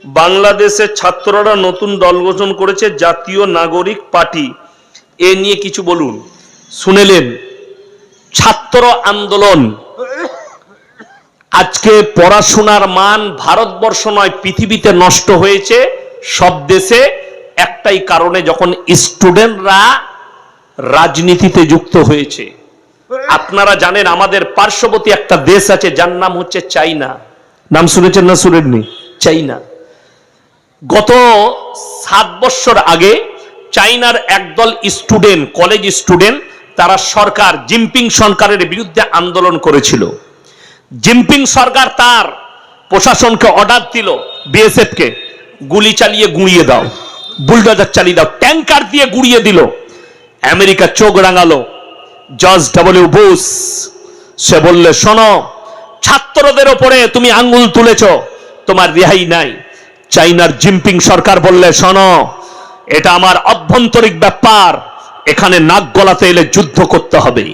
বাংলাদেশের ছাত্ররা নতুন দল গঠন করেছে জাতীয় নাগরিক পার্টি, এ নিয়ে কিছু বলুন। শুনেলেন, ছাত্র আন্দোলন আজকে পড়াশোনার মান ভারতবর্ষ নয় পৃথিবীতে নষ্ট হয়েছে সব দেশে একটাই কারণে, যখন স্টুডেন্টরা রাজনীতিতে যুক্ত হয়েছে। আপনারা জানেন আমাদের পার্শ্ববর্তী একটা দেশ আছে যার নাম হচ্ছে চাইনা। নাম শুনেছেন না শুনেননি? চাইনা। গত 7 বছর আগে চাইনার একদল স্টুডেন্ট, কলেজ স্টুডেন্ট, তারা সরকার জিনপিং সরকারের বিরুদ্ধে আন্দোলন করেছিল। জিনপিং সরকার তার প্রশাসনকে অর্ডার দিল, বিএসএফ কে গুলি চালিয়ে গুঁড়িয়ে দাও, বুলডোজার চালিয়ে দাও, ট্যাঙ্কার দিয়ে গুঁড়িয়ে দিল। আমেরিকা চোখ রাঙালো। জর্জ ডব্লিউ বুশ সে বললে, শোনো, ছাত্রদের ওপরে তুমি আঙ্গুল তুলেছ, তোমার রেহাই নাই। চাইনার জিনপিং সরকার বললে, শোনো, এটা আমার অভ্যন্তরীণ ব্যাপার, এখানে নাক গলাতে এলে যুদ্ধ করতে হবে।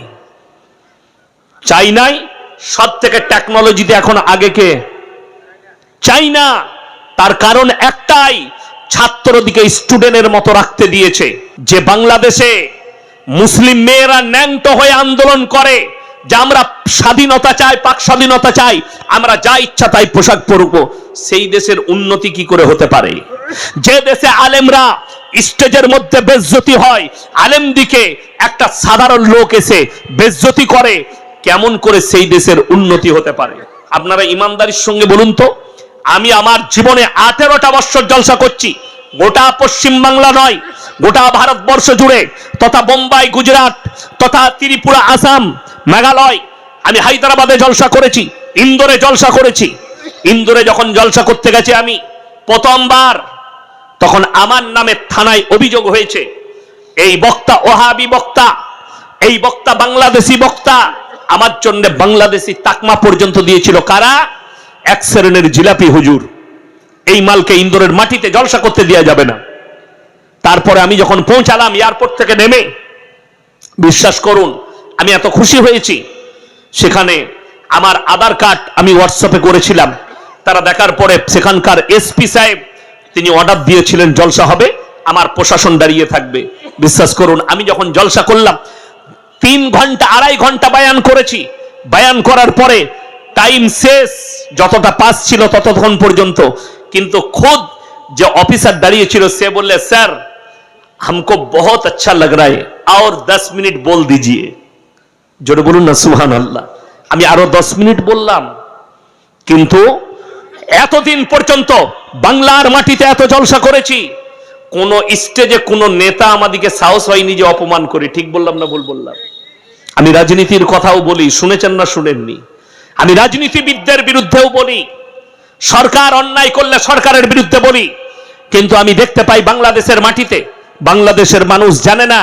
চাইনাই সব থেকে টেকনোলজিতে এখন আগে কে? চাইনা। তার কারণ একটাই, ছাত্রদিকে স্টুডেন্টের মতো রাখতে দিয়েছে। যে বাংলাদেশে মুসলিম মেয়েরা ন্যাংটো হয়ে আন্দোলন করে যে আমরা স্বাধীনতা চাই, পাক স্বাধীনতা চাই, আমরা যা ইচ্ছা তাই পোশাক পরব, সেই দেশের উন্নতি কি করে হতে পারে? যে দেশে আলেমরা স্টেজের মধ্যে বেজ্জতি হয়, আলেম দিকে একটা সাধারণ লোক এসে বেজ্জতি করে, কেমন করে সেই দেশের উন্নতি হতে পারে? আপনারা ইমানদারির সঙ্গে বলুন তো। আমি আমার জীবনে 18টা বছর জলসা করছি, গোটা পশ্চিম বাংলা নয়, গোটা ভারতবর্ষ জুড়ে, তথা বোম্বাই, গুজরাট, তথা ত্রিপুরা, আসাম, মেঘালয়। আমি হায়দ্রাবাদে জলসা করেছি, ইন্দোরে জলসা করেছি। ইন্দোরে যখন জলসা করতে গেছি আমি প্রথমবার, তখন আমার নামে থানায় অভিযোগ হয়েছে, এই বক্তা ওহাবি বক্তা, এই বক্তা বাংলাদেশি বক্তা। আমার জন্য বাংলাদেশি তাকমা পর্যন্ত দিয়েছিল কারা? এক শ্রেণীর জিলাপি হুজুর। এই মালকে ইন্দোরের মাটিতে জলসা করতে দেওয়া যাবে না। তারপরে আমি যখন পৌঁছালাম এয়ারপোর্ট থেকে নেমে, বিশ্বাস করুন আমি এত খুশি হয়েছি। সেখানে আমার আধার কার্ড আমি হোয়াটসঅ্যাপে করেছিলাম। তারা দেখার পরে সেখানকার এসপি সাহেব তিনি অর্ডার দিয়েছিলেন জলসা হবে, আমার প্রশাসন দাঁড়িয়ে থাকবে। বিশ্বাস করুন আমি যখন জলসা করলাম 3 ঘন্টা 2.5 ঘন্টা বয়ান করেছি। বয়ান করার পরে টাইম শেষ, যতটা পাস ছিল ততক্ষণ পর্যন্ত। কিন্তু খুদ যে অফিসার দাঁড়িয়ে ছিল সে বললে, স্যার हमको बहुत अच्छा लग रहा है और 10 मिनट बोल दीजिए। জোরে বলুন না সুবহানাল্লাহ। আমি আরো 10 মিনিট বললাম, কিন্তু এতদিন পর্যন্ত বাংলার মাটিতে এত জলসা করেছি, কোন স্টেজে কোন নেতা আমাদেরকে সাহস হয়নি যে অপমান করে। ঠিক বললাম না ভুল বললাম? আমি রাজনীতির কথাও বলি, শুনেছেন না শুনেননি? আমি রাজনীতিবিদদের বিরুদ্ধেও বলি, সরকার অন্যায় করলে সরকারের বিরুদ্ধে বলি। কিন্তু আমি দেখতে পাই বাংলাদেশের মাটিতে বাংলাদেশের মানুষ জানে না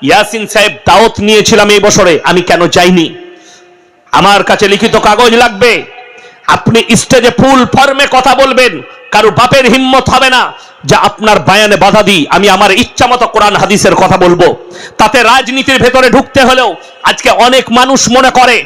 ইয়াসিন সাহেব দাওয়াত নিয়েছিলাম এই বছরে, আমি কেন যাইনি? আমার কাছে লিখিত কাগজ লাগবে। আপনি স্টেজে ফুল ফর্মে কথা বলবেন, কারো বাপের হিম্মত হবে না যে আপনার বয়ানে বাধা দিই। আমি আমার ইচ্ছা মতো কোরআন হাদিসের কথা বলবো। তাতে রাজনীতির ভেতরে ঢুকতে হলেও আজকে অনেক মানুষ মনে করে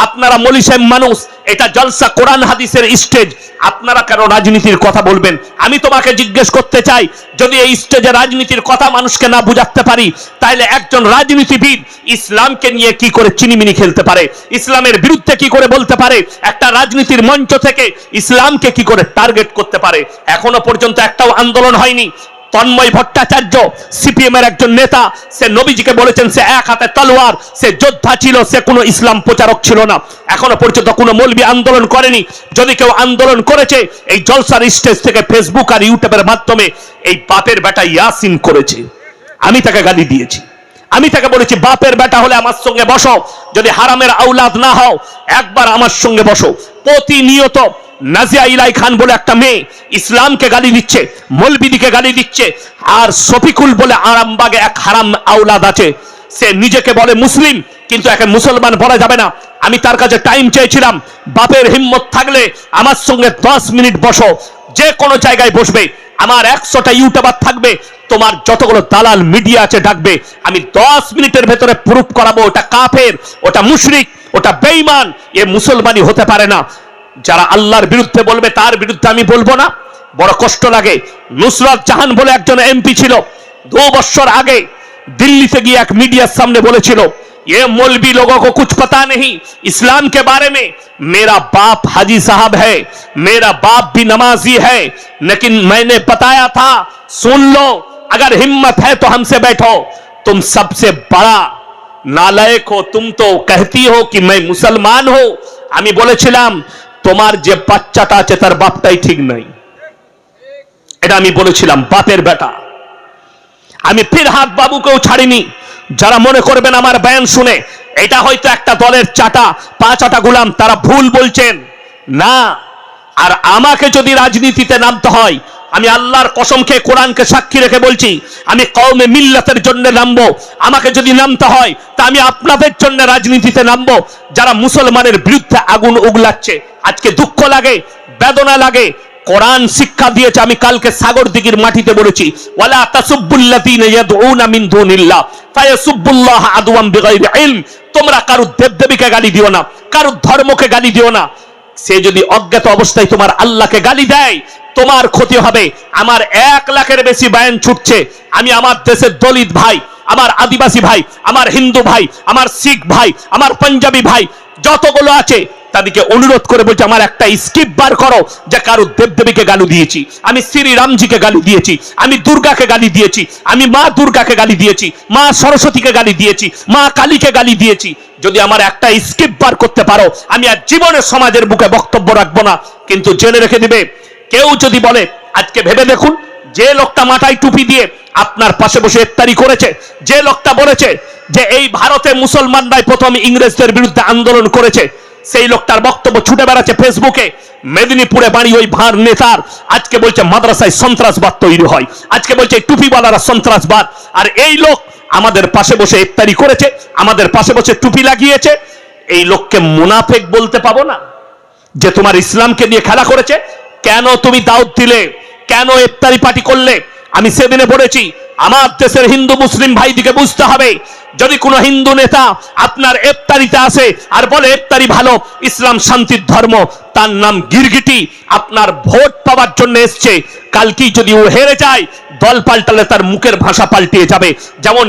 আপনারা মলিসেম মানুষ, এটা জলসা কোরআন হাদিসের স্টেজ, আপনারা কেন রাজনীতির কথা বলবেন? আমি তোমাকে জিজ্ঞেস করতে চাই, যদি এই স্টেজে রাজনীতির কথা মানুষকে না বুঝাতে পারি, তাহলে একজন রাজনীতিবিদ ইসলামকে নিয়ে কি করে চিনিমিনি খেলতে পারে? ইসলামের বিরুদ্ধে কি করে বলতে পারে? একটা রাজনীতির মঞ্চ থেকে ইসলামকে কি করে টার্গেট করতে পারে? এখনো পর্যন্ত একটাও আন্দোলন হয়নি। তন্ময় ভট্টাচার্য সিপিএম এর একজন নেতা, সে নবীজিকে বলেছেন সে এক হাতে তলোয়ার, সে যোদ্ধা ছিল, সে কোনো ইসলাম প্রচারক ছিল না। এখনো পর্যন্ত কোনো মৌলবি আন্দোলন করেনি। যদি কেউ আন্দোলন করেছে এই জলসার স্টেজ থেকে ফেসবুক আর ইউটিউবের মাধ্যমে এই বাপের বেটা ইয়াসিন করেছে। আমি তাকে গালি দিয়েছি, আমি তাকে বলেছি বাপের বেটা হলে আমার সঙ্গে বসো, যদি হারামের আওলাদ না হও একবার আমার সঙ্গে বসো। প্রতিনিয়ত নাজিয়া ইলাই খান বলে একটা মেয়ে ইসলামকে গালি দিচ্ছে, মৌলবিদিকে গালি দিচ্ছে। আর শফিকুল বলে আরামবাগে এক হারাম আওলাদ আছে, সে নিজেকে বলে মুসলিম কিন্তু একে মুসলমান বলা যাবে না। আমি তার কাছে টাইম চেয়েছিলাম, বাপের হিম্মত থাকলে আমার সঙ্গে 10 মিনিট বসো, যে কোনো জায়গায় বসবে। আমার 100টা ইউটিউবার থাকবে, তোমার যতগুলো দালাল মিডিয়া আছে ডাকবে, আমি 10 মিনিটের ভেতরে প্রুফ করাবো ওটা কাফের, ওটা মুশরিক, ওটা বেঈমান, এ মুসলমানই হতে পারে না। যারা আল্লাহর বিরুদ্ধে বলবে তার বিরুদ্ধে আমি বলবো না। বড় কষ্ট লাগে। নুসরাত জাহান বলে একজন এমপি ছিল, 2 বছর আগে दिल्ली से गए एक मीडिया सामने बोले चलो ये मौलवी लोगों को कुछ पता नहीं इस्लाम के बारे में। मेरा बाप हाजी साहब है, मेरा बाप भी नमाजी है, लेकिन मैंने बताया था सुन लो, अगर हिम्मत है तो हमसे बैठो। तुम सबसे बड़ा नालायक हो, तुम तो कहती हो कि मैं मुसलमान हूं। আমি বলেছিলাম তোমার যে বাচ্চাটা আছে তার বাপটাই ঠিক নাই, এটা আমি বলেছিলাম, বাপের বেটা। আমি ফিরহাদ বাবুকেও ছাড়িনি। যারা মনে করবেন আমার বয়ান শুনে এটা হয়তো একটা দলের চাটা পাঁচাটা গোলাম, তারা ভুল বলছেন না। আর আমাকে যদি রাজনীতিতে নামতে হয়, আমি আল্লাহর কসম খেয়ে কোরআনকে সাক্ষী রেখে বলছি, আমি কওমে মিল্লাতের জন্য নামবো। আমাকে যদি নামতে হয় তা আমি আপনাদের জন্য রাজনীতিতে নামবো, যারা মুসলমানের বিরুদ্ধে আগুন উগলাচ্ছে। আজকে দুঃখ লাগে, বেদনা লাগে। কোরআন শিক্ষা দিয়েছে। আমি কালকে সাগরদিঘির মাটিতে বলেছি, ওয়ালা তাসুব্বুল্লাযীনা ইয়াদউনা মিন দুনিল্লাহ ফায়াসুব্বুল্লাহ আদওয়াম বিগাইরি ইলম। তোমরা কারো দেবদেবীকে গালি দিও না, কারো ধর্মকে গালি দিও না। সে যদি অজ্ঞাত অবস্থায় তোমার আল্লাহকে গালি দেয়, তোমার ক্ষতি হবে। আমার 1 লাখের বেশি বয়ান ছুটছে। আমি আমার দেশের দলিত ভাই, আমার আদিবাসী ভাই, আমার হিন্দু ভাই, আমার শিখ ভাই, আমার পাঞ্জাবি ভাই যতগুলো আছে তাদেরকে অনুরোধ করে বলছি, আমার একটা স্কিপ বার করো যে কারো দেবদেবীকে গালি দিয়েছি, আমি শ্রী রামজিকে গালি দিয়েছি, আমি দুর্গাকে গালি দিয়েছি, আমি মা দুর্গাকে গালি দিয়েছি, মা সরস্বতীকে গালি দিয়েছি, মা কালীকে গালি দিয়েছি। যদি আমার একটা স্কিপ বার করতে পারো, আমি আর জীবনে সমাজের বুকে বক্তব্য রাখবো না। কিন্তু জেনে রেখে দিবে, কেউ যদি বলে, আজকে ভেবে দেখুন, যে লোকটা মাথায় টুপি দিয়ে আপনার পাশে বসে ইফতারি করেছে, যে লোকটা বলেছে যে এই ভারতে মুসলমানরাই প্রথম ইংরেজদের বিরুদ্ধে আন্দোলন করেছে, সেই লোকটার বক্তব্য ছুটে বেড়াচ্ছে ফেসবুকে। মেদিনীপুরে বাড়ি ওই ভাঁড় নেতার, আজকে বলছে মাদ্রাসায় সন্ত্রাসবাদ তৈরি হয়, আজকে বলছে টুপিওয়ালারা সন্ত্রাসবাদ। আর এই লোক আমাদের পাশে বসে ইফতারি করেছে, আমাদের পাশে বসে টুপি লাগিয়েছে। এই লোককে মুনাফিক বলতে পাবো না যে তোমার ইসলামকে নিয়ে খেলা করেছে? কেন তুমি দাওয়াত দিলে? কেন ইফতারি পার্টি করলে? আমি সেদিনে বলেছি, আমার দেশের হিন্দু মুসলিম ভাইদিকে বুঝতে হবে, যদি কোনো হিন্দু নেতা আপনার ইফতারিতে আসে আর বলে ইফতারি ভালো, ইসলাম শান্তির ধর্ম, তার নাম গিরগিটি, আপনার ভোট পাওয়ার জন্য এসছে। কালকেই যদি ও হেরে যায়, দল পাল্টালে তার মুখের ভাষা পাল্টিয়ে যাবে। যেমন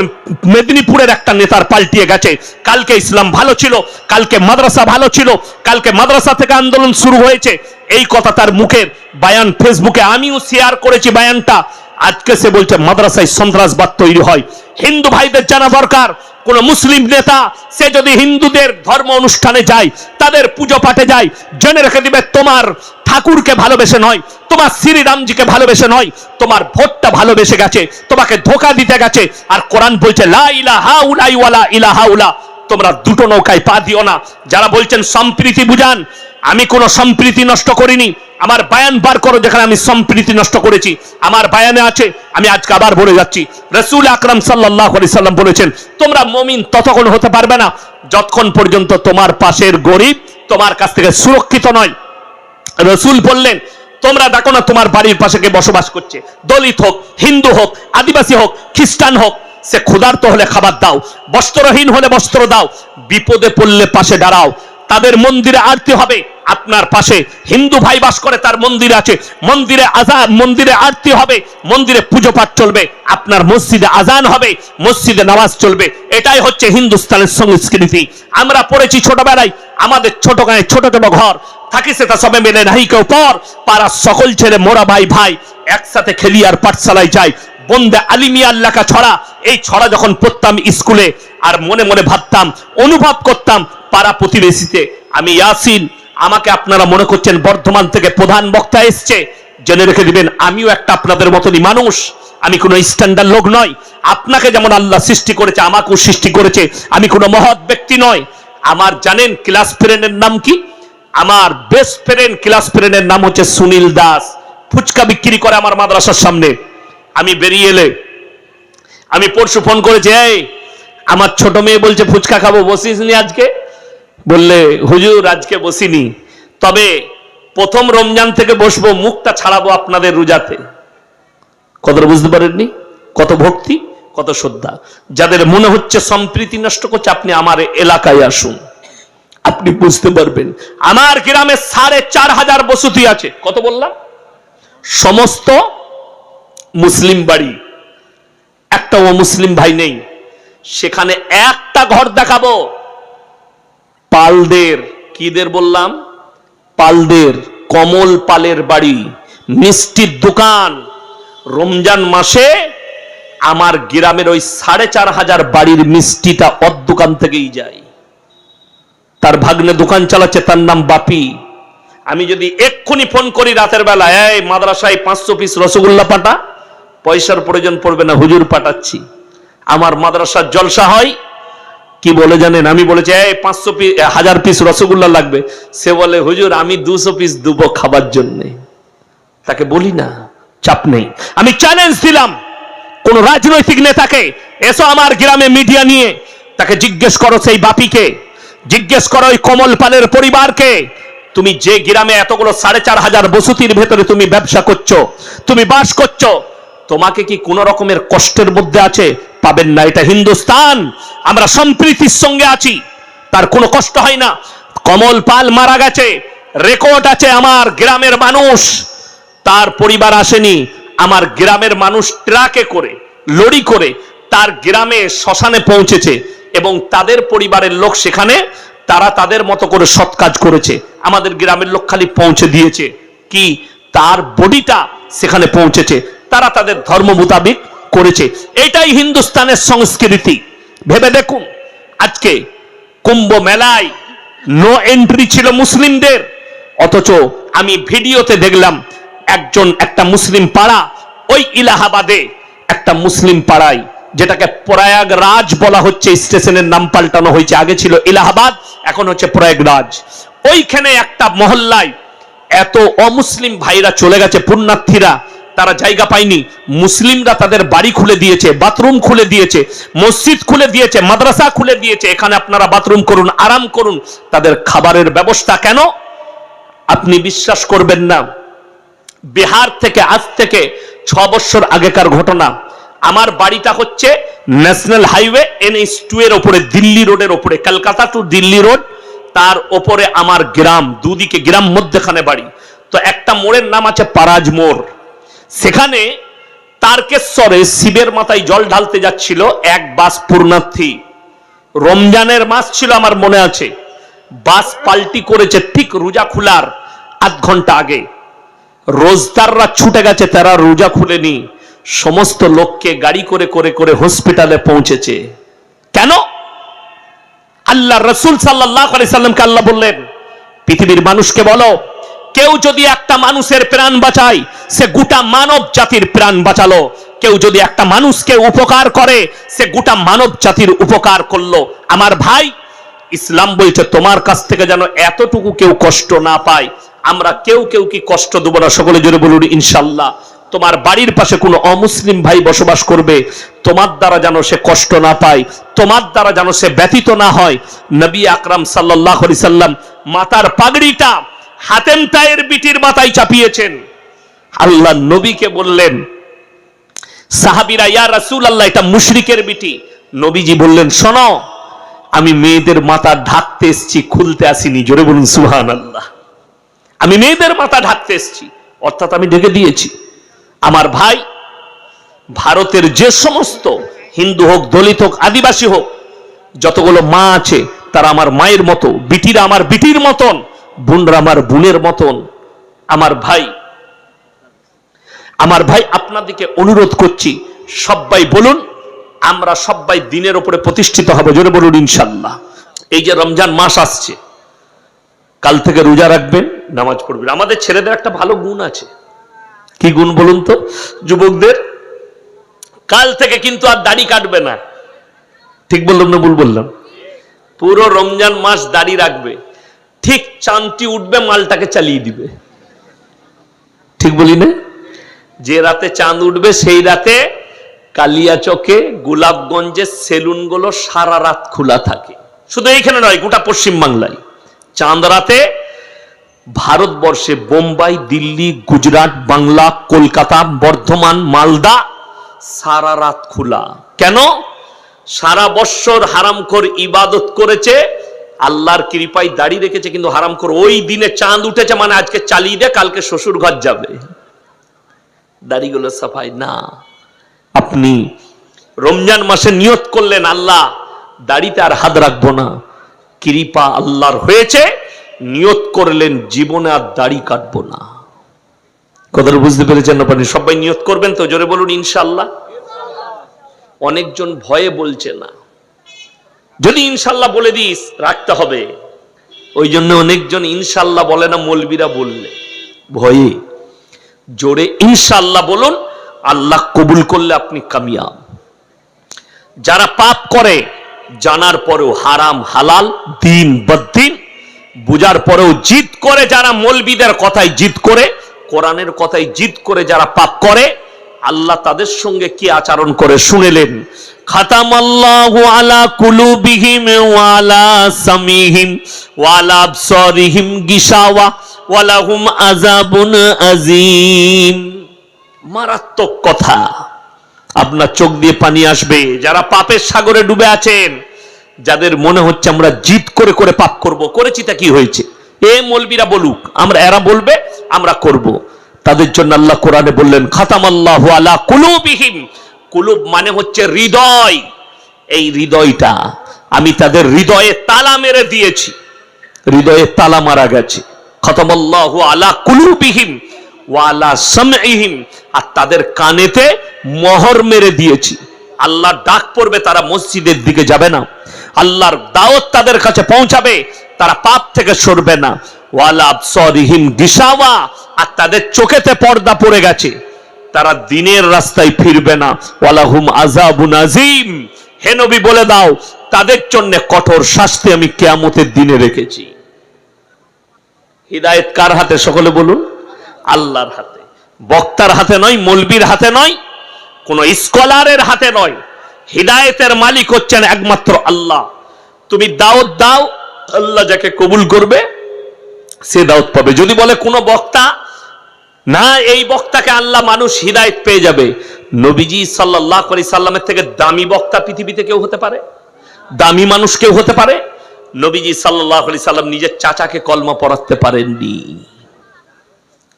মেদিনীপুরের একটা নেতার পাল্টিয়ে গেছে। কালকে ইসলাম ভালো ছিল, কালকে মাদ্রাসা ভালো ছিল, কালকে মাদ্রাসা থেকে আন্দোলন শুরু হয়েছে, এই কথা তার মুখের বায়ান ফেসবুকে আমিও শেয়ার করেছি বায়ানটা। আজকে সে বলছে মাদ্রাসায় সন্ত্রাসবাদ তৈরি হয়। হিন্দু ভাইদের জানা দরকার, কোন মুসলিম নেতা সে যদি হিন্দুদের ধর্ম অনুষ্ঠানে যায়, তাদের পুজো পাঠে যায়, জেনে রেখে দিবে তোমার ঠাকুরকে ভালোবেসে নয়, তোমার শ্রীরামজিকে ভালোবেসে নয়, তোমার ভোটটা ভালোবেসে গেছে, তোমাকে ধোঁকা দিতে গেছে। আর কোরআন বলছে লা ইলাহা উলাই ওয়ালা ইলাহা উলা, তোমরা দুটো নৌকায় পা দিও না। যারা বলছেন সম্প্রীতি বুঝান, আমি কোনো সম্প্রীতি নষ্ট করিনি। আমার বায়ান বার করো যেখানে আমি সম্প্রীতি নষ্ট করেছি, আমার বায়ানে আছে। আমি আজকে আবার বলে যাচ্ছি, রাসূল আকরাম সাল্লাল্লাহু আলাইহি সাল্লাম বলেছেন, তোমরা মুমিন ততক্ষণ হতে পারবে না যতক্ষণ পর্যন্ত তোমার পাশের গরিব তোমার কাছ থেকে সুরক্ষিত নয়। রাসূল বললেন, তোমরা দেখো না তোমার বাড়ির পাশে কে বসবাস করছে, দলিত হোক, হিন্দু হোক, আদিবাসী হোক, খ্রিস্টান হোক, সে ক্ষুধার্ত হলে খাবার দাও, বস্ত্রহীন হলে বস্ত্র দাও, বিপদে পড়লে পাশে দাঁড়াও। তাদের মন্দিরে আরতি হবে, আপনার পাশে হিন্দু ভাই বাস করে, তার মন্দির আছে, মন্দিরে আজান, মন্দিরে আরতি হবে, মন্দিরে পুজো পাঠ চলবে, আপনার মসজিদে আজান হবে, মসজিদে নামাজ চলবে। এটাই হচ্ছে হিন্দুস্তানের সংস্কৃতি। আমরা পড়েছি ছোটবেলায়, আমাদের ছোট গায়ে ছোট ছোট ঘর থাকি, সেটা সবে মেলে নাহি কেউ পর, পাড়ার সকল ছেলে মোরা ভাই ভাই একসাথে খেলি আর পাঠশালায় যাই। বন্দে আলিমিয়ার লেখা ছড়া, এই ছড়া যখন পড়তাম স্কুলে, আর মনে মনে ভাবতাম, অনুভব করতাম পাড়া প্রতিবেশীতে আমি ইয়াসিন। আমাকে আপনারা মনে করছেন বর্ধমান থেকে প্রধান বক্তা এসছে, জেনে রেখে দিবেন আমিও একটা আপনাদের মতনই মানুষ, আমি কোনো স্ট্যান্ডার্ড লোক নয়। আপনাকে যেমন আল্লাহ সৃষ্টি করেছে আমাকেও সৃষ্টি করেছে, আমি কোনো মহৎ ব্যক্তি নয়। আমার জানেন ক্লাস ফ্রেন্ডের নাম কি? আমার বেস্ট ফ্রেন্ড ক্লাস ফ্রেন্ডের নাম হচ্ছে সুনীল দাস। ফুচকা বিক্রি করে আমার মাদ্রাসার সামনে। আমি বেরিয়ে এলে, আমি পরশু ফোন করেছি, এই আমার ছোট মেয়ে বলছে ফুচকা খাবো, বসিস নি আজকে? বললে হুজুর আজকে বসিনি, তবে প্রথম রমজান থেকে বসবো, মুখটা ছাড়াবো আপনাদের রোজাতে। কতটা বুঝতে পারেননি? কত ভক্তি, কত শ্রদ্ধা। যাদের মনে হচ্ছে সম্প্রীতি নষ্ট করছে, আপনি আমার এলাকায় আসুন, আপনি বুঝতে পারবেন। আমার গ্রামে ৪৫০০ বসতি আছে। কত বললাম? সমস্ত মুসলিম বাড়ি, একটা অমুসলিম ভাই নেই। সেখানে একটা ঘর দেখাবো পালদের, কিদের বললাম, পালদের, কমল পালের বাড়ি, মিষ্টির দোকান। রমজান মাসে আমার গ্রামের ওই 4,500 বাড়ির মিষ্টিটা ওর দোকান থেকেই যায়। তার ভাগ্নে দোকান চালাচ্ছে, তার নাম বাপি। আমি যদি এক্ষুনি ফোন করি রাতের বেলা, এই মাদ্রাসায় 500 পিস রসগোল্লা পাঠা, পয়সার প্রয়োজন পড়বে না, হুজুর পাঠাচ্ছি। আমার মাদ্রাসার জলসা হয়, কি বলে জানেন, আমি বলেছি এই 500 পিস 1000 পিস রসগোল্লা লাগবে, সে বলে হুজুর আমি 200 পিস দেবো খাবার জন্য। তাকে বলি না, চাপ নেই। আমি চ্যালেঞ্জ দিলাম কোন রাজনৈতিক নেতাকে, এসো আমার গ্রামে মিডিয়া নিয়ে, তাকে জিজ্ঞেস করো সেই বাপিকে, জিজ্ঞেস করো ওই কমল পালের পরিবারকে, তুমি যে গ্রামে এতগুলো 4,500 বসতির ভেতরে তুমি ব্যবসা করছো, তুমি বাস করছো, তোমাকে কি কোন রকমের কষ্টের মধ্যে আছে? পাবেন না। এটা হিন্দুস্তান, আমরা সম্প্রীতির সঙ্গে আছি, তার কোনো কষ্ট হয় না। কমল পাল মারা গেছে, রেকর্ড আছে, আমার গ্রামের মানুষ, তার পরিবার আসেনি, আমার গ্রামের মানুষ ট্রাকে করে, লরি করে তার গ্রামে শ্মশানে পৌঁছেছে, এবং তাদের পরিবারের লোক সেখানে, তারা তাদের মতো করে সৎ কাজ করেছে। আমাদের গ্রামের লোক খালি পৌঁছে দিয়েছে কি, তার বডিটা সেখানে পৌঁছেছে, তারা তাদের ধর্ম মোতাবিক করেছে। এটাই হিন্দুস্তানের সংস্কৃতি। ভেবে দেখুন, আজকে কুম্ভ মেলায় নো এন্ট্রি ছিল মুসলিমদের, অথচ আমি ভিডিওতে দেখলাম একটা মুসলিম পাড়া, ওই ইলাহাবাদে একটা মুসলিম পাড়ায়, যেটাকে প্রয়াগরাজ বলা হচ্ছে, স্টেশনের নাম পাল্টানো হয়েছে, আগে ছিল ইলাহাবাদ, এখন হচ্ছে প্রয়াগরাজ। ওইখানে একটা মহল্লায় এত অমুসলিম ভাইরা চলে গেছে, পুণ্যার্থীরা, তারা জায়গা পায়নি, মুসলিমরা তাদের বাড়ি খুলে দিয়েছে, বাথরুম খুলে দিয়েছে, মসজিদ খুলে দিয়েছে, মাদ্রাসা খুলে দিয়েছে, এখানে আপনারা বাথরুম করুন, আরাম করুন। তাদের খাবারের ব্যবস্থা কেন? আপনি বিশ্বাস করবেন না, বিহার থেকে আজ থেকে 6 বছর আগেকার ঘটনা। আমার বাড়িটা হচ্ছে ন্যাশনাল হাইওয়ে NH2 এর উপরে, দিল্লি রোডের উপরে, কলকাতা টু দিল্লি রোড, তার উপরে আমার গ্রাম, দুদিকে গ্রাম, মধ্যখানে বাড়ি। তো একটা মোড়ের নাম আছে পারাজ মোড়, সেখানে তারকেশ্বরে শিবের মাথায় জল ঢালতে যাচ্ছিল এক বাস পুণ্যার্থী। রমজানের মাস ছিল আমার মনে আছে, বাস পাল্টি করেছে ঠিক রোজা খোলার আধ ঘন্টা আগে। রোজদাররা ছুটে গেছে, তারা রোজা খুলেনি, সমস্ত লোককে গাড়ি করে করে করে হসপিটালে পৌঁছেছে। কেন? আল্লাহ রসুল সাল্লাল্লাহু আলাইহি সাল্লামকে আল্লাহ বললেন, পৃথিবীর মানুষকে বলো, কেউ যদি একটা মানুষের প্রাণ বাঁচায়, সে গোটা মানব জাতির প্রাণ বাঁচালো। কেউ যদি একটা মানুষকে উপকার করে, সে গোটা মানব জাতির উপকার করলো। আমার ভাই, ইসলাম বলছে তোমার কাছ থেকে যেন এতটুকু কেউ কষ্ট না পায়। আমরা কেউ কেউ কি কষ্ট দেব না? সকলে জোরে বলুন ইনশাআল্লাহ। তোমার বাড়ির পাশে কোনো অমুসলিম ভাই বসবাস করবে, তোমার দ্বারা যেন সে কষ্ট না পায়, তোমার দ্বারা যেন সে ব্যতীত না হয়। নবী আকরাম সাল্লাল্লাহু আলাইহি সাল্লাম মাথার পাগড়িটা হাতেম তায়ের বিটির মাথায় চাপিয়েছেন। আল্লাহ নবীকে বললেন, সাহাবীরা, ইয়া রাসূলুল্লাহ, এটা মুশরিকের বিটি। নবীজি বললেন, শোনো, আমি মেয়েদের মাথা ঢাকতে এসেছি, খুলতে আসিনি। জোরে বলুন সুবহানাল্লাহ। আমি মেয়েদের মাথা ঢাকতে এসেছি, অর্থাৎ আমি ঢেকে দিয়েছি। আমার ভাই, ভারতের যে সমস্ত হিন্দু হোক, দলিত হোক, আদিবাসী হোক, যতগুলো মা আছে, তারা আমার মায়ের মতো, বিটিরা আমার বিটির মতন, বোনরা আমার বোনের মতন। আমার ভাই, আপনাদেরকে অনুরোধ করছি, সবাই বলুন, আমরা সবাই দিনের উপরে প্রতিষ্ঠিত হব। জোরে বলুন ইনশাআল্লাহ। এই যে রমজান মাস আসছে, কাল থেকে রোজা রাখবেন, নামাজ পড়বেন। আমাদের ছেলেদের একটা ভালো গুণ আছে। কি গুণ বলুন তো যুবকদের? কাল থেকে কিন্তু আর দাড়ি কাটবে না। ঠিক বললাম না ভুল বললাম? পুরো রমজান মাস দাড়ি রাখবে, ঠিক চাঁদটি উঠবে মালটাকে চালিয়ে দিবে। ঠিক বলি না? যে রাতে চাঁদ উঠবে সেই রাতে কালিয়াচকে, গোলাপগঞ্জের সেলুনগুলো সারা রাত খোলা থাকে। শুধু এইখানে নয়, গোটা পশ্চিম বাংলায় চাঁদ রাতে ভারতবর্ষে বোম্বাই, দিল্লি, গুজরাট, বাংলা, কলকাতা, বর্ধমান, মালদা সারা রাত খোলা। কেন? সারা বছর হারামখোর ইবাদত করেছে, আল্লাহর কৃপায় দাড়ি রেখেছে, কিন্তু হারামখোর ওই দিনে চাঁদ উঠেছে মানে আজকে চালিয়ে দে, কালকে শ্বশুর ঘর যাবে। দাড়িগুলো সাফাই না। আপনি রমজান মাসে নিয়ত করলেন আল্লাহ দাড়িতে আর হাত রাখবো না, কৃপা আল্লাহর হয়েছে, নিয়ত করলেন জীবনে আর দাড়ি কাটবো না। কথাটা বুঝতে পেরেছেন না? পানি সবাই নিয়ত করবেন তো, জোরে বলুন ইনশাআল্লাহ। অনেকজন ভয়ে বলছে না, যদি ইনশাআল্লাহ বলে দিস রাখতে হবে, ওই জন্য অনেকজন ইনশাআল্লাহ বলে না, মৌলবীরা বললে ভয়ে। জোরে ইনশাআল্লাহ বলুন, আল্লাহ কবুল করলে আপনি কামিয়াব। যারা পাপ করে জানার পরেও হারাম হালাল দিন বদ্দিন বুঝার পরেও জিদ করে, যারা মৌলবীদের কথায় জিদ করে, কোরআনের কথায় জিদ করে যারা পাপ করে, আল্লাহ তাদের সঙ্গে কি আচরণ করে শুনেলেন। খাতামাল্লাহু আলা কুলুবিহিম ওয়া আলা সামিহিম ওয়া আলা আবসারিহিম গিশাওয়া ওয়া লাহুম আযাবুন আযীম। মারাত্মক কথা, আপনার চোখ দিয়ে পানি আসবে। যারা পাপের সাগরে ডুবে আছেন, যাদের মনে হচ্ছে আমরা জিদ করে করে পাপ করব, করেছি তা কি হয়েছে, এ মৌলবীরা বলুক, আমরা এরা বলবে আমরা করব, তাদের জন্য আল্লাহ কোরআনে বললেন খাতামাল্লাহু আলা কুলুবিহিম। কুলুব মানে হচ্ছে হৃদয়, এই হৃদয়টা আমি তাদের হৃদয়ে তালা মেরে দিয়েছি, হৃদয়ে তালা মারা গেছে। খাতামাল্লাহু আলা কুলুবিহিম ওয়া আলা সামঈহিম, আর তাদের কানেতে মোহর মেরে দিয়েছি। আল্লাহর ডাক পড়বে, তারা মসজিদের দিকে যাবে না, আল্লাহর দাওয়াত তাদের কাছে পৌঁছাবে, তারা পাপ থেকে সরবে না। ওয়ালা আবসারিহিম গিশাওয়া, আর তাদের চোখেতে পর্দা পড়ে গেছে, তারা দিনের রাস্তায় ফিরবে না। ওয়ালাহুম আযাবুন আযীম, হে নবী বলে দাও তাদের জন্য কঠোর শাস্তি আমি কিয়ামতের দিনে রেখেছি। হিদায়াত কার হাতে? সকলে বলুন আল্লাহর হাতে। বক্তার হাতে নয়, মৌলবীর হাতে নয়, কোন স্কলারের হাতে নয়। হিদায়াতের মালিক হচ্ছেন একমাত্র আল্লাহ। তুমি দাওয়াত দাও, আল্লাহ যাকে কবুল করবে সে দাওয়াত পাবে। যদি বলে কোন বক্তা না, এই বক্তাকে আল্লাহ মানুষ হিদায়াত পেয়ে যাবে, নবীজি সাল্লাল্লাহু আলাইহি সাল্লামের থেকে দামি বক্তা পৃথিবীতে কেউ হতে পারে? দামি মানুষ কেউ হতে পারে? নবীজি সাল্লাল্লাহু আলাইহি সাল্লাম নিজের চাচাকে কলমা পড়াতে পারেননি,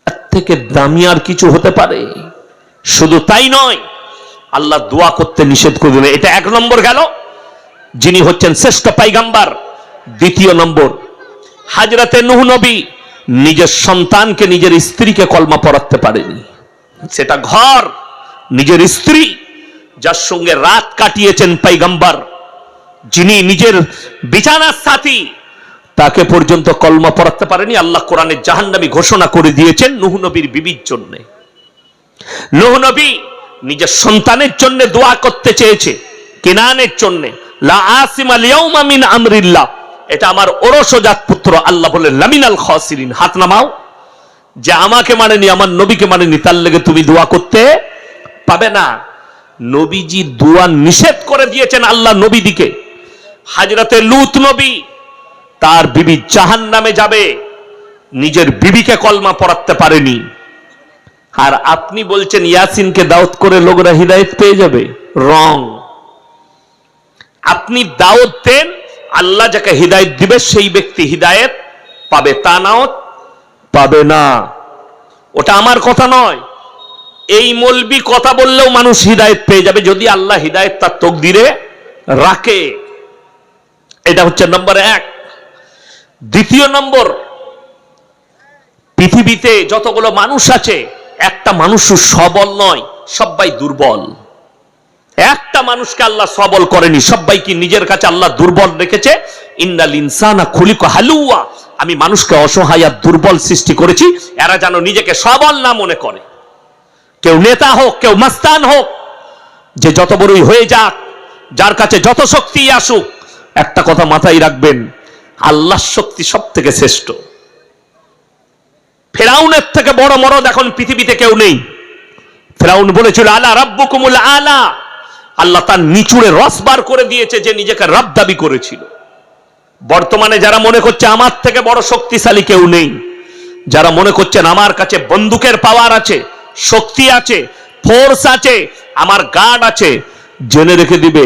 এর থেকে দামি আর কিছু হতে পারে? শুধু তাই নয়, আল্লাহ দোয়া করতে নিষেধ করে দিলেন। এটা এক নম্বর গেল, যিনি হচ্ছেন শ্রেষ্ঠ পয়গম্বর। দ্বিতীয় নম্বর, হযরতে নূহ নবী নিজের সন্তানকে, নিজের স্ত্রীকে কলমা পড়াতে পারেনি। সেটা ঘর, নিজের স্ত্রী, যার সঙ্গে রাত কাটিয়েছেন পয়গম্বর, যিনি নিজের বিছানার সাথী, তাকে পর্যন্ত কলমা পড়াতে পারেনি। আল্লাহ কোরআনে জাহান্নামী ঘোষণা করে দিয়েছেন নূহ নবীর বিবির জন্য। নূহ নবী নিজের সন্তানের জন্য দোয়া করতে চেয়েছে, কিনানের জন্য, লা আসিমা লিয়াউমা মিন আমরিল্লাহ, এটা আমার ওরসজাত পুত্র। আল্লাহ বলেন লামিনাল খাসিরিন, হাত নামাও, যে আমাকে মানেনি, আমার নবীকে মানেনি, তার লেগে তুমি দোয়া করতে পাবে না। নবীজি দোয়া নিষেধ করে দিয়েছেন আল্লাহ নবীদিকে। হযরতে লূত নবী, তার বিবি জাহান্নামে যাবে, নিজের বিবিকে কলমা পড়াতে পারেনি। আর আপনি বলছেন ইয়াসিনকে দাওয়াত করে লোকরা হিদায়াত পেয়ে যাবে? রং। আপনি দাওয়াত দেন, আল্লাহ যাকে হিদায়াত দিবে সেই ব্যক্তি হিদায়াত পাবে, তা নাও পাবে না। ওটা আমার কথা নয়। এই মৌলবি কথা বললেও মানুষ হিদায়াত পেয়ে যাবে যদি আল্লাহ হিদায়াত তার তকদিরে রাখে। এটা হচ্ছে নম্বর এক। দ্বিতীয় নম্বর, পৃথিবীতে যতগুলো মানুষ আছে, একটা মানুষও সবল নয়, সবাই দুর্বল। একটা মানুষকে আল্লাহ সবল করেনি, সবাইকে নিজের কাছে আল্লাহ দুর্বল রেখেছে। ইন্নাল ইনসানা খুলিকা হালুয়া, আমি মানুষকে অসহায় আর দুর্বল সৃষ্টি করেছি, এরা যেন নিজেকে সবল না মনে করে। কেউ নেতা হোক, কেউ মাস্তান হোক, যে যত বড়ই হয়ে যাক, যার কাছে যত শক্তি আসুক, একটা কথা মাথায় রাখবেন, আল্লাহর শক্তি সব থেকে শ্রেষ্ঠ। ফেরাউনের থেকে বড় মরদ এখন পৃথিবীতে কেউ নেই। ফেরাউন বলেছিল আলা রাব্বুকুমুল আলা, আল্লাহ তার নিচুড়ে রস বার করে দিয়েছে যে নিজেকে রব দাবি করেছিল। বর্তমানে যারা মনে করছে আমার থেকে বড় শক্তিশালী কেউ নেই, যারা মনে করছেন আমার কাছে বন্দুকের পাওয়ার আছে, শক্তি আছে, ফোর্স আছে, আমার গার্ড আছে, জেনে রেখে দিবে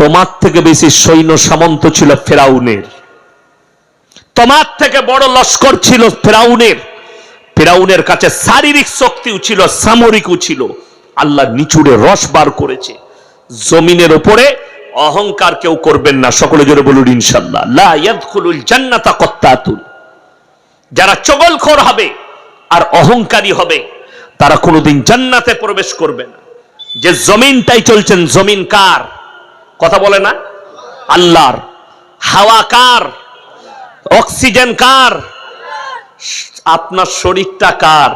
তোমার থেকে বেশি সৈন্য সামন্ত ছিল ফেরাউনের, তোমার থেকে বড় লস্কর ছিল ফেরাউনের, ফিরাউনের কাছে শারীরিক শক্তিও ছিল, সামরিকও ছিল। আল্লাহ নিচুড়ে রস বার করেছে। জমিনের উপরে অহংকার কেউ করবেন না, সকলে জোরে বলুন ইনশাআল্লাহ। লা ইয়াদখুলুল জান্নাতা কাত্তাতুন। যারা চগলখোর হবে আর অহংকারী হবে তারা কোনোদিন জান্নাতে প্রবেশ করবে না। যে জমিনটাই চলছেন, জমিন কার? কথা বলে না? আল্লাহর। হাওয়া কার? অক্সিজেন কার? আপনার শরীরটা কার?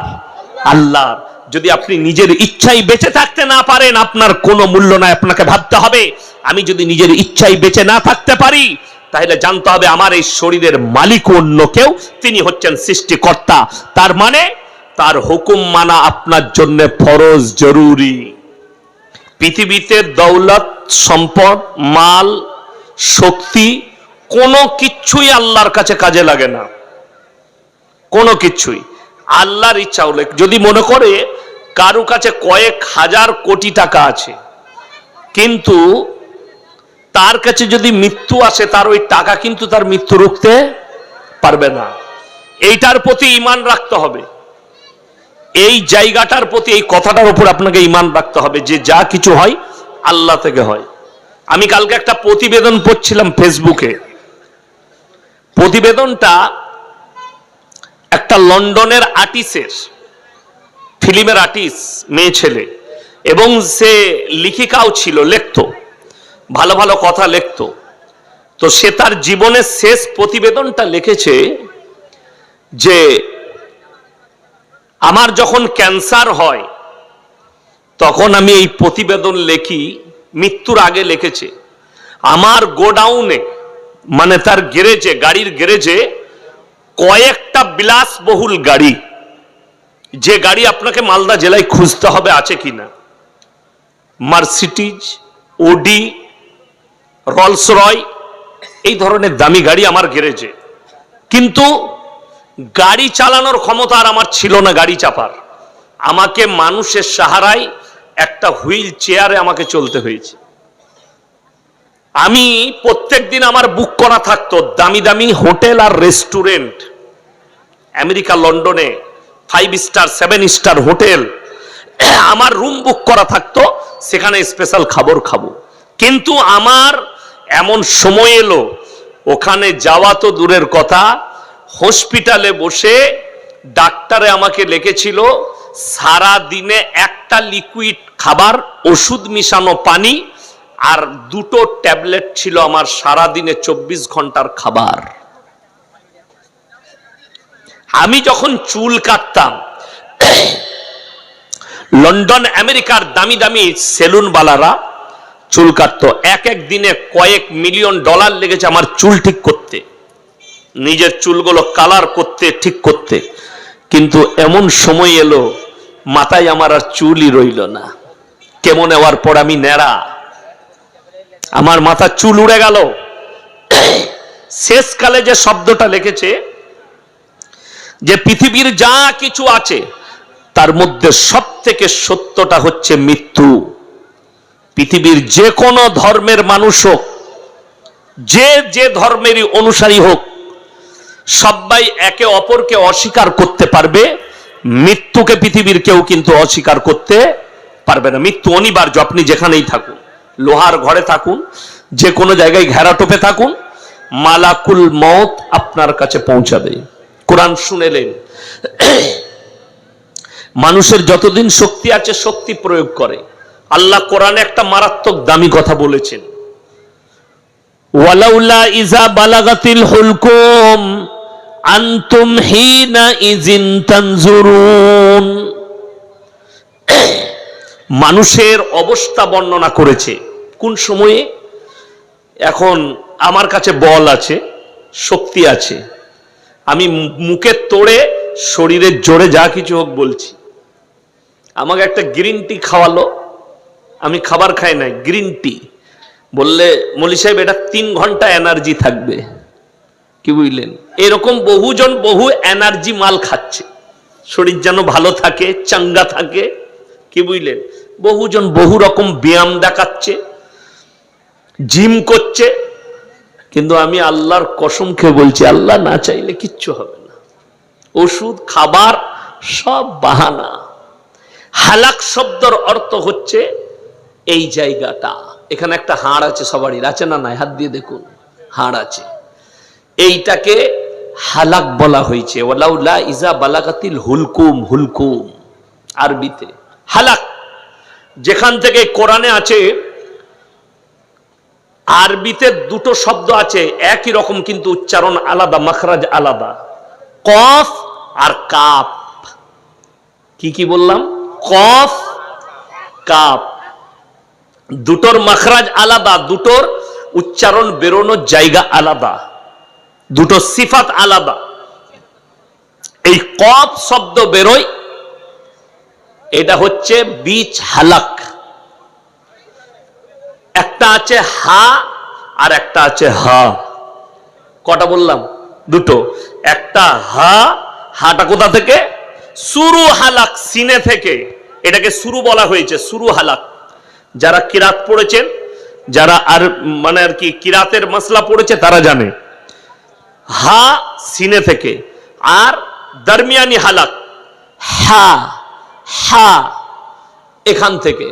আল্লাহর। যদি আপনি নিজের ইচ্ছায় বেঁচে থাকতে না পারেন, আপনার কোনো মূল্য নাই। আপনাকে ভাবতে হবে, আমি যদি নিজের ইচ্ছায় বেঁচে না থাকতে পারি, তাহলে জানতে হবে আমার এই শরীরের মালিক অন্য কেউ, তিনি হচ্ছেন সৃষ্টিকর্তা। তার মানে তার হুকুম মানা আপনার জন্য ফরজ, জরুরি। পৃথিবীতে দৌলত, সম্পদ, মাল, শক্তি কোনো কিচ্ছুই আল্লাহর কাছে কাজে লাগে না, কোনো কিচ্ছুই। আল্লাহর ইচ্ছা হলে, যদি মনে করে কারো কাছে কয়েক হাজার কোটি টাকা আছে, কিন্তু তার কাছে যদি মৃত্যু আসে, তার ওই টাকা কিন্তু তার মৃত্যু রুখতে পারবে না। এইটার প্রতি ঈমান রাখতে হবে, এই জায়গাটার প্রতি, এই কথাটার উপর আপনাকে ঈমান রাখতে হবে যে যা কিছু হয় আল্লাহ থেকে হয়। আমি কালকে একটা প্রতিবেদন পড়ছিলাম ফেসবুকে। প্রতিবেদনটা একটা লন্ডনের আর্টিস্টের, ফিল্মের আর্টিস্ট, মেয়ে ছেলে, এবং সে লেখিকাও ছিল, লিখতো, ভালো ভালো কথা লিখতো। তো সে তার জীবনের শেষ প্রতিবেদনটা লিখেছে যে আমার যখন ক্যান্সার হয় তখন আমি এই প্রতিবেদন লিখি, মৃত্যুর আগে লিখেছে, আমার গোডাউনে, মানে তার গ্যারেজে, গাড়ির গ্যারেজে কয়েকটা বিলাসবহুল গাড়ি, যে গাড়ি আপনাকে মালদা জেলায় খুঁজতে হবে আছে কিনা, মার্সিডিজ, ওডি, রোলস রয়, এই ধরনের দামি গাড়ি আমার গ্যারেজে। কিন্তু গাড়ি চালানোর ক্ষমতা আর আমার ছিল না, গাড়ি চাপার। আমাকে মানুষের সাহারায় একটা হুইল চেয়ারে আমাকে চলতে হয়েছে। আমি প্রত্যেকদিন আমার বুক করা থাকতো দামি দামি হোটেল আর রেস্টুরেন্ট, আমেরিকা লন্ডনে 5 স্টার 7 স্টার হোটেল, আমার রুম বুক করা থাকতো, সেখানে স্পেশাল খাবার খাবো। কিন্তু আমার এমন সময় এলো, ওখানে যাওয়া তো দূরের কথা, হসপিটালে বসে ডাক্তারে আমাকে লিখেছিল সারা দিনে একটা লিকুইড খাবার, ওষুধ মিশানো পানি আর 2টো ট্যাবলেট ছিল আমার সারা দিনে 24 ঘন্টার খাবার। আমি যখন চুল কাটতাম, লন্ডন আমেরিকার দামি দামি সেলুনওয়ালারা চুল কাটতো, এক এক দিনে কয়েক মিলিয়ন ডলার লেগেছে আমার চুল ঠিক করতে, নিজের চুলগুলো কালার করতে, ঠিক করতে। কিন্তু এমন সময় এলো, মাথায় আমার আর চুলই রইল না। কেমন নেওয়ার পর আমি ন্যাড়া, আমার মাথা চুল উড়ে গেল। শেষকালে যে শব্দটা লিখেছে যে পৃথিবীর যা কিছু আছে তার মধ্যে সব থেকে সত্যটা হচ্ছে মৃত্যু। পৃথিবীর যে কোনো ধর্মের মানুষ হোক, যে যে ধর্মেরই অনুসারী হোক, সবাই একে অপরকে অস্বীকার করতে পারবে, মৃত্যুকে পৃথিবীর কেউ কিন্তু অস্বীকার করতে পারবে না। মৃত্যু অনিবার্য, আপনি যেখানেই থাকুন, লোহার ঘরে থাকুন, যে কোনো জায়গায় ঘেরাটোপে থাকুন, মালাকুল মউত আপনার কাছে পৌঁছাবে। কোরআন শুনেলেন, মানুষের যতদিন শক্তি আছে শক্তি প্রয়োগ করে। আল্লাহ কোরআনে একটা মারাত্মক দামি কথা বলেছেন, ওয়ালাউলা ইজা বালাগাতিল হুলকুম আনতুম হিনা ইজিন তানজুরুন। মানুষের অবস্থা বর্ণনা করেছে কোন সময়ে। এখন আমার কাছে বল আছে, শক্তি আছে, আমি মুখের তোড়ে শরীরের জোরে যা কিছু হোক বলছি। আমাকে একটা গ্রিন টি খাওয়ালো, আমি খাবার খাই নাই, গ্রিন টি বললে মৌলী সাহেব এটা 3 ঘন্টা এনার্জি থাকবে, কি বুঝলেন? এরকম বহুজন বহু এনার্জি মাল খাচ্ছে, শরীর যেন ভালো থাকে, চাঙ্গা থাকে, কি বুঝলেন? বহুজন বহু রকম ব্যায়াম দেখাচ্ছে, জিম করছে, কিন্তু আমি আল্লাহর কসম খেয়ে বলছি, আল্লাহ না চাইলে কিচ্ছু হবে না। ওষুধ, খাবার, সব বাহানা। হালাক শব্দের অর্থ হচ্ছে এই জায়গাটা, এখানে একটা হাড় আছে, সবারই আছে না নাই? হাত দিয়ে দেখুন, হাড় আছে। এইটাকে হালাক বলা হয়েছে। ওয়ালাউলা ইজা বালাগাতিল হুলকুম, হুলকুম আরবিতে হালাক। যেখান থেকে কোরআনে আছে, আরবিতে দুটো শব্দ আছে একই রকম কিন্তু উচ্চারণ আলাদা, মাখরাজ আলাদা, কফ আর কাপ। কি কি বললাম? কফ কাপ, দুটোর মাখরাজ আলাদা, দুটোর উচ্চারণ বেরোনোর জায়গা আলাদা, দুটো সিফাত আলাদা। এই কফ শব্দ বেরোয়, এটা হচ্ছে বীজ হালাক। একটা আছে হা আর একটা আছে হা। কটা বললাম? দুটো। একটা হা, হাটা কোথা থেকে? সুরু হালাক, সিনে থেকে। এটাকে সুরু বলা হয়েছে, সুরু হালাক। যারা কিরাত পড়েছেন, যারা আর মানে আর কি কিরাতের মাসলা পড়েছে তারা জানে, হা সিনে থেকে। আর দরমিয়ানি হালাক হা, হা এখান থেকে।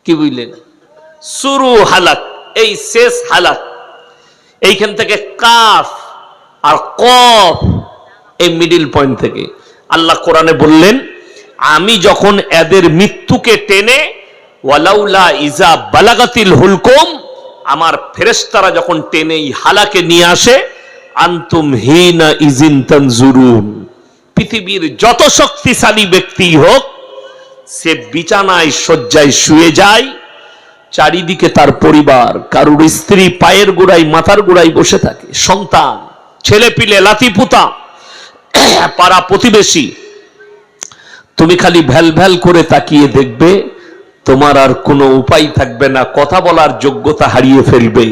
কি বুঝলেন? সুরু হালাক, এই শেষ হালাক, এইখান থেকে কাফ আর কফ, এই মিডিল পয়েন্ট থেকে। আল্লাহ কোরআনে বললেন, আমি যখন এদের মৃত্যুকে টেনে ওয়ালাউলা ইজা বালাগাতিল হুলকুম, আমার ফেরেশতারা যখন টেনে এই হালাকে নিয়ে আসে, আনতুম হিনা ইজিন তানজুরুন, পৃথিবীর যত শক্তিশালী ব্যক্তি হোক, সে বিছানায় শয্যায় শুয়ে যায়, চারিদিকে তার পরিবার, কারুর স্ত্রী পায়ের গোড়ায় মাথার গোড়ায় বসে থাকে, সন্তান, ছেলে পিলে, লাতিপুতা, পাড়া প্রতিবেশী। তুমি খালি ভ্যাল ভ্যাল করে তাকিয়ে দেখবে, তোমার আর কোনো উপায় থাকবে না, কথা বলার যোগ্যতা হারিয়ে ফেলবে।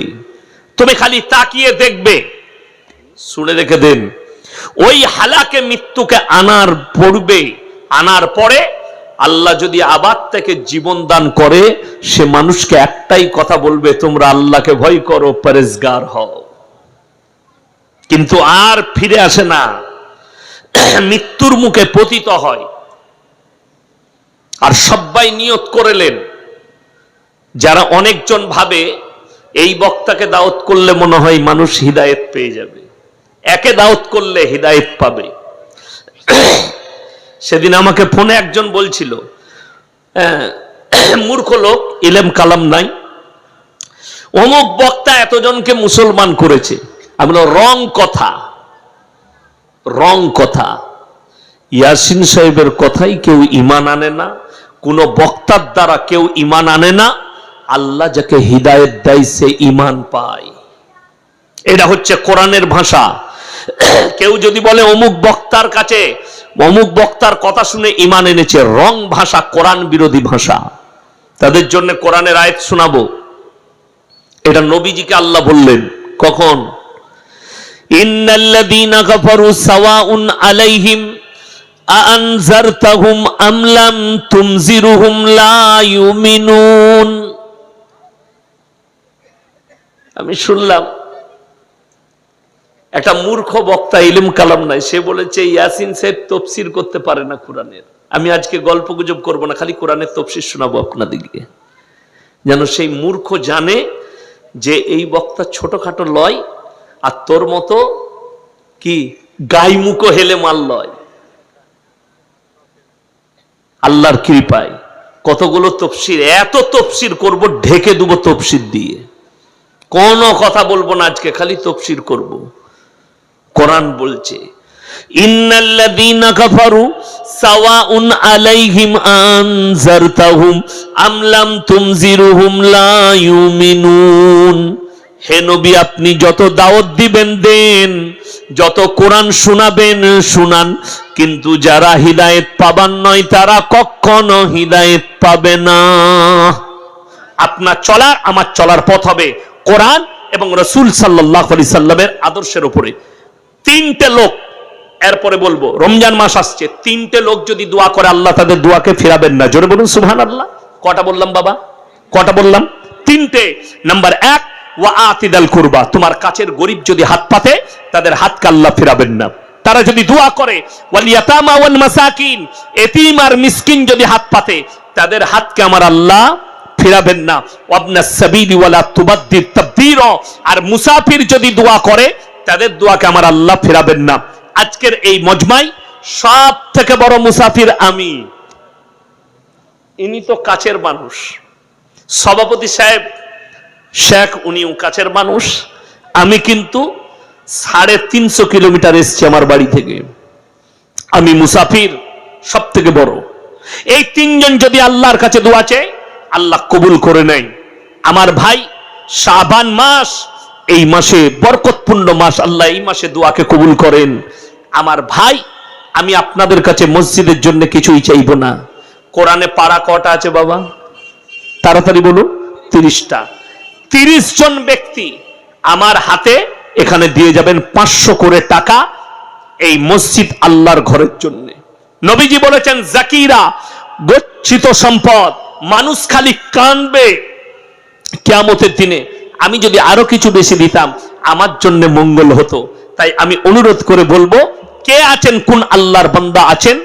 তুমি খালি তাকিয়ে দেখবে। শুনে রেখে দেন, ওই হালাকে মৃত্যুকে আনার পূর্বে, আনার পরে আল্লাহ যদি আবার থেকে জীবন দান করে, সে মানুষকে একটাই কথা বলবে, তোমরা আল্লাহকে ভয় করো, পরেজগার হও। কিন্তু আর ফিরে আসে না, মৃত্যুর মুখে পতিত হয়। আর সবাই নিয়ত করেলেন, যারা অনেকজন ভাবে এই বক্তাকে দাওয়াত করলে মনে হয় মানুষ হিদায়েত পেয়ে যাবে, একে দাওয়াত করলে হিদায়েত পাবে। সেদিন আমাকে ফোনে একজন বলছিল, মূর্খ লোক, ইলেম কালাম নাই, অমুক বক্তা এতজনকে মুসলমান করেছে। আমি বললাম, রং কথা, রং কথা। ইয়াসিন সাহেবের কথাই কেউ ঈমান আনে না, কোন বক্তার দ্বারা কেউ ঈমান আনে না। আল্লাহ যাকে হিদায়েত দেয় সে ঈমান পায়। এটা হচ্ছে কোরআনের ভাষা। কেউ যদি বলে অমুক বক্তার কাছে, অমুক বক্তার কথা শুনে ঈমান এনেছে, রং ভাষা, কোরআন বিরোধী ভাষা। তাদের জন্য কোরআনের আয়াত শোনাবো। এটা নবীজিকে আল্লাহ বললেন, কখন? ইন্নাল্লাযীনা কাফারু সাওয়াউন আলাইহিম আনজারতাহুম আম লাম তুনজিরুহুম লা ইউমিনুন। আমি শুনলাম একটা মূর্খ বক্তা, ইলম কালাম নাই, সে বলেছে ইয়াসিন সাহেব তাফসীর করতে পারে না কোরআনের। আমি আজকে গল্প গুজব করবো না, খালি কোরআনের তাফসীর শোনাবো আপনাদেরকে, যেন সেই মূর্খ জানে যে এই বক্তা ছোটখাটো লয়, আর তোর মতো কি গাইমুখো হেলে মাল লয়। আল্লাহর কৃপায় কতগুলো তাফসীর, এত তাফসীর করব, ঢেকে দেব তাফসীর দিয়ে, কোনো কথা বলবো না আজকে, খালি তাফসীর করব। কোরআন বলছে, ইন্নাল্লাযীনা কাফারু সাওয়াউন আলাইহিম আনজারতাহুম আম লাম তুনজিরুহুম লা ইউমিনুন। হে নবী, আপনি যত দাওয়াত দিবেন দেন, যত কোরআন শোনাবেন শুনান, কিন্তু যারা হিদায়েত পাবার নয় তারা কখনো হিদায়েত পাবে না। আপনার চলার, আমার চলার পথ হবে কোরআন এবং রাসূল সাল্লাল্লাহু আলাইহি সাল্লামের আদর্শের উপরে। তিনটে লোক, এরপরে বলবো, রমজান মাস আসছে, তিনটে লোক যদি দোয়া করে আল্লাহ তাদের দোয়াকে ফেরাবেন না। জোরে বলুন সুবহানাল্লাহ। কটা বললাম বাবা? কটা বললাম? তিনটে। নাম্বার এক, ওয়া আতিদাল কুরবা, তোমার কাছের গরিব যদি হাত পাতে তাদের হাতকে আল্লাহ ফেরাবেন না। তারা যদি দোয়া করে, ওয়াল ইয়াতামা ওয়াল মাসাকিন, এতিম আর মিসকিন যদি হাত পাতে, তাদের হাতকে আমার আল্লাহ ফিরাবেন না। ওয়াবনাস সাবিলি ওয়ালা তুবাদ্দির তাবদীরা, আর মুসাফির যদি দোয়া করে, তাদের দোয়াকে আমার আল্লাহ ফিরাবেন না। আজকের এই মজমায় সব থেকে বড় মুসাফির আমি। ইনি তো কাছের মানুষ, সভাপতি সাহেব শেখ উনিও কাছের মানুষ, আমি কিন্তু 350 কিলোমিটার এসছি আমার বাড়ি থেকে। আমি মুসাফির সব থেকে বড়। এই তিনজন যদি আল্লাহর কাছে দোয়া চায়, আল্লাহ কবুল করে নেয়। আমার ভাই, শাবান মাস, এই মাসে বরকতপূর্ণ মাস, আল্লাহ এই মাসে দোয়াকে কবুল করেন। আমার ভাই, আমি আপনাদের কাছে মসজিদের জন্য কিছুই চাইব না। কোরআনে পারা কটা আছে বাবা? তাড়াতাড়ি বলুন। 30টা। 30 জন ব্যক্তি আমার হাতে এখানে দিয়ে যাবেন 500 করে টাকা, এই মসজিদ আল্লাহর ঘরের জন্য। নবীজি বলেছেন, জাকিরা, গচ্ছিত সম্পদ। মানুষ খালি কাঁদবে কিয়ামতের দিনে। আমি যদি আরো কিছু বেশি দিতাম, আমার জন্য মঙ্গল হতো। তাই আমি অনুরোধ করে বলবো, কে আছেন, কোন আল্লাহর বান্দা আছেন,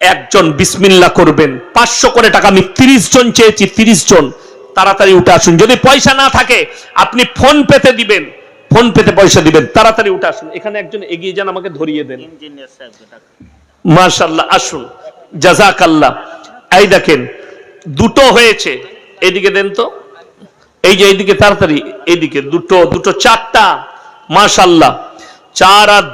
একজন বিসমিল্লাহ করবেন। 500 করে টাকা আমি 30 জন চেয়েছি, 30 জন তাড়াতাড়ি উঠে আসুন। যদি পয়সা না থাকে আপনি ফোন পেতে দিবেন, ফোন পেতে পয়সা দিবেন। তাড়াতাড়ি উঠে আসুন। এখানে একজন এগিয়ে যান, আমাকে ধরিয়ে দেন। মাশাআল্লাহ, আসুন, জাযাকাল্লাহ। এই দেখেন, দুটো হয়েছে, এইদিকে দেন তো, এই যে এইদিকে, তাড়াতাড়ি এইদিকে, দুটো, 4টা। মাশাআল্লাহ, 4 আর